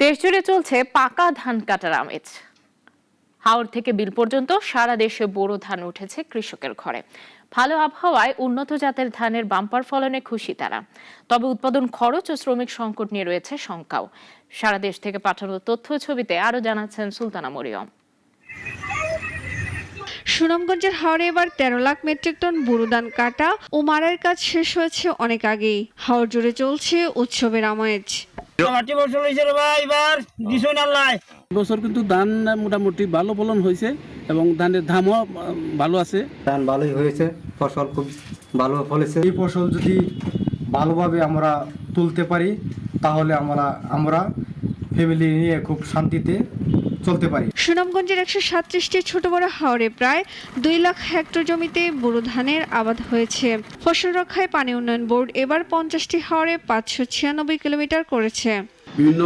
দেশজুড়ে চলছে পাকা ধান কাটার আমেজ। হাওর থেকে বিল পর্যন্ত সারা দেশে বোরো ধান উঠেছে কৃষকের ঘরে। ভালো আবহাওয়ায় উন্নত জাতের ধানের বাম্পার ফলনে খুশি তারা। তবে উৎপাদন খরচ ও শ্রমিক সংকট নিয়ে রয়েছে শঙ্কাও। সারা দেশ থেকে পাঠানো তথ্য ছবিতে আরো জানাচ্ছেন সুলতানা মরিয়ম। সুনামগঞ্জের হাওরে এবার 13 লাখ মেট্রিক টন বোরো ধান কাটা ও মাড়াইয়ের কাজ শেষ হয়েছে অনেক আগেই। হাওর জুড়ে চলছে উৎসবের আমেজ। বছর কিন্তু ধান মোটামুটি ভালো ফলন হয়েছে এবং ধানের দামও ভালো আছে। ধান ভালোই হয়েছে, ফসল খুব ভালো ফলেছে। এই ফসল যদি ভালোভাবে আমরা তুলতে পারি তাহলে আমরা ফ্যামিলি নিয়ে খুব শান্তিতে চলতে পারি। সুনামগঞ্জের 137টি ছোট বড় হাওরে প্রায় 2 লাখ হেক্টর জমিতে বোরো ধানের আবাদ হয়েছে। ফসল রক্ষায় পানি উন্নয়ন বোর্ড এবার 50টি হাওরে 596 কিলোমিটার করেছে। বিভিন্ন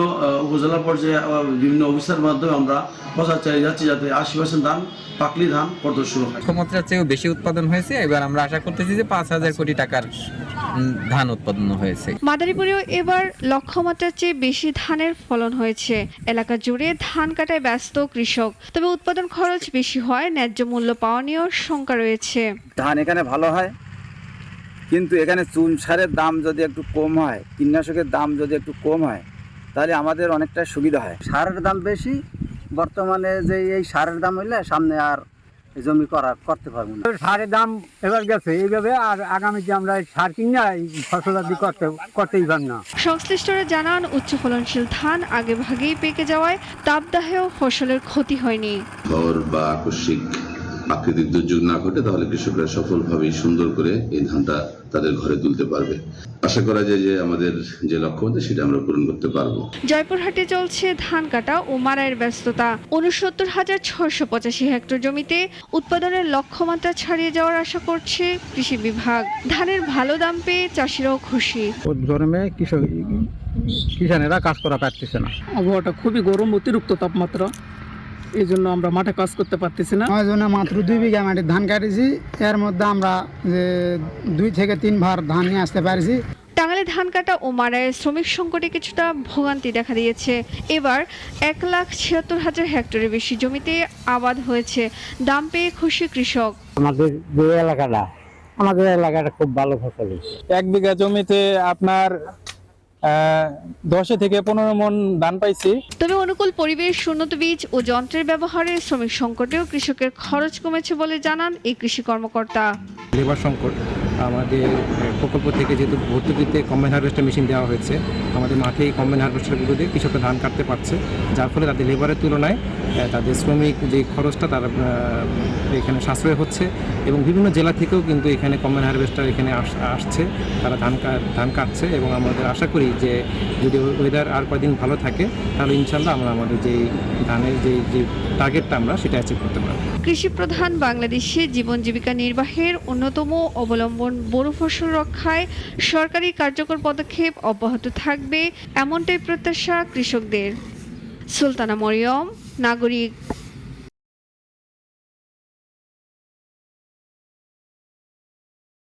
উপজেলা পর্যায়ে বিভিন্ন অফিসের মাধ্যমে আমরা প্রচার চালিয়ে যাচ্ছি যাতে 80% ধান পাকলি ধান প্রদর্শন হয়। লক্ষ্যমাত্রার চেয়েও বেশি উৎপাদন হয়েছে। এবার আমরা আশা করতেছি যে 5,000 কোটি টাকার ধান উৎপাদন হয়েছে। মাদারীপুরেও এবার লক্ষ্যমাত্রার চেয়ে বেশি ধানের ফলন হয়েছে। এলাকা জুড়ে ধান কাটায় ব্যস্ত কৃষক, তবে উৎপাদন খরচ বেশি হয়, ন্যায্য মূল্য পাওয়া নিয়েও শঙ্কা রয়েছে। ধান এখানে ভালো হয়, কিন্তু এখানে চুন সারের দাম যদি একটু কম হয়, কীটনাশকের দাম যদি একটু কম হয়, তাহলে আমাদের অনেকটা সুবিধা হয়। সারের দাম বেশি, বর্তমানে যে এই সারের দাম হইলে সামনে আর জমি করতে পারবো না। সারের দাম এবার গেছে এইভাবে, আর আগামীতে আমরা সার কিনে ফসল আদি করতেই পারব না। সংশ্লিষ্টরা জানান, উচ্চ ফলনশীল ধান আগে ভাগেই পেকে যাওয়ায় তাপদাহেও ফসলের ক্ষতি হয়নি। ঝড় বা আকস্মিক প্রাকৃতিক দুর্যোগ না ঘটে তাহলে কৃষকরা সফলভাবে সুন্দর করে এই ধানটা তাদের ঘরে তুলতে পারবে। আশা করা যায় যে আমাদের যে লক্ষ্য আছে সেটা আমরা পূরণ করতে পারবো। জয়পুরহাটে চলছে ধান কাটা ও মাড়াইয়ের ব্যস্ততা। 69,685 হেক্টর জমিতে উৎপাদনের লক্ষ্যমাত্রা ছাড়িয়ে যাওয়ার আশা করছে কৃষি বিভাগ। ধানের ভালো দাম পেয়ে চাষিরাও খুশি। গরমে কিষানেরা কাজ করা পারতেছে না। আবহাওয়াটা খুবই গরম, অতিরিক্ত তাপমাত্রা, এই জন্য আমরা মাঠে কাজ করতে পারতেছি না। আমার জন্য মাত্র 2 বিঘা মাটির ধান কাটেছি, এর মধ্যে আমরা 2 থেকে 3 বার ধান নিয়ে আসতে পারছি। টাঙ্গাইলে ধান কাটা ও মাড়াইয়ের শ্রমিক সংকটে কিছুটা ভোগান্তি দেখা দিয়েছে। এবার 1,76,000 হেক্টরের বেশি জমিতে আবাদ হয়েছে। দাম পেয়ে খুশি কৃষক। আমাদের এলাকাটা খুব ভালো ফসল হয়েছে। 1 বিঘা জমিতে আপনার 10 থেকে 15 মণ ধান পাইছি। তবে অনুকূল পরিবেশ, উন্নত বীজ ও যন্ত্রের ব্যবহারে শ্রমিক সংকটেও কৃষকের খরচ কমেছে বলে জানান এই কৃষি কর্মকর্তা। লেবার সংকট, আমাদের প্রকল্প থেকে যেহেতু ভর্তুকিতে কম্বাইন হারভেস্টার মেশিন দেওয়া হয়েছে, আমাদের মাঠে কম্বাইন হারভেস্টারগুলো দিয়ে কৃষকরা ধান কাটতে পারছে, যার ফলে তাদের লেবারের তুলনায় তাদের শ্রমিক যে খরচটা তারা এখানে সাশ্রয় হচ্ছে। এবং বিভিন্ন জেলা থেকেও কিন্তু এখানে কম্বাইন হারভেস্টার এখানে আসছে, তারা ধান কাটছে। এবং আমাদের আশা করি যে যদি ওয়েদার আর কয়েকদিন ভালো থাকে তাহলে ইনশাল্লাহ আমরা আমাদের যে ধানের যে টার্গেটটা আমরা সেটা অ্যাচিভ করতে পারব। কৃষি প্রধান বাংলাদেশে জীবন জীবিকা নির্বাহের অন্যতম অবলম্বন বোরো ফসল রক্ষায় সরকারি কার্যকর পদক্ষেপ অব্যাহত থাকবে, এমনটাই প্রত্যাশা কৃষকদের। সুলতানা মরিয়ম, নাগরিক।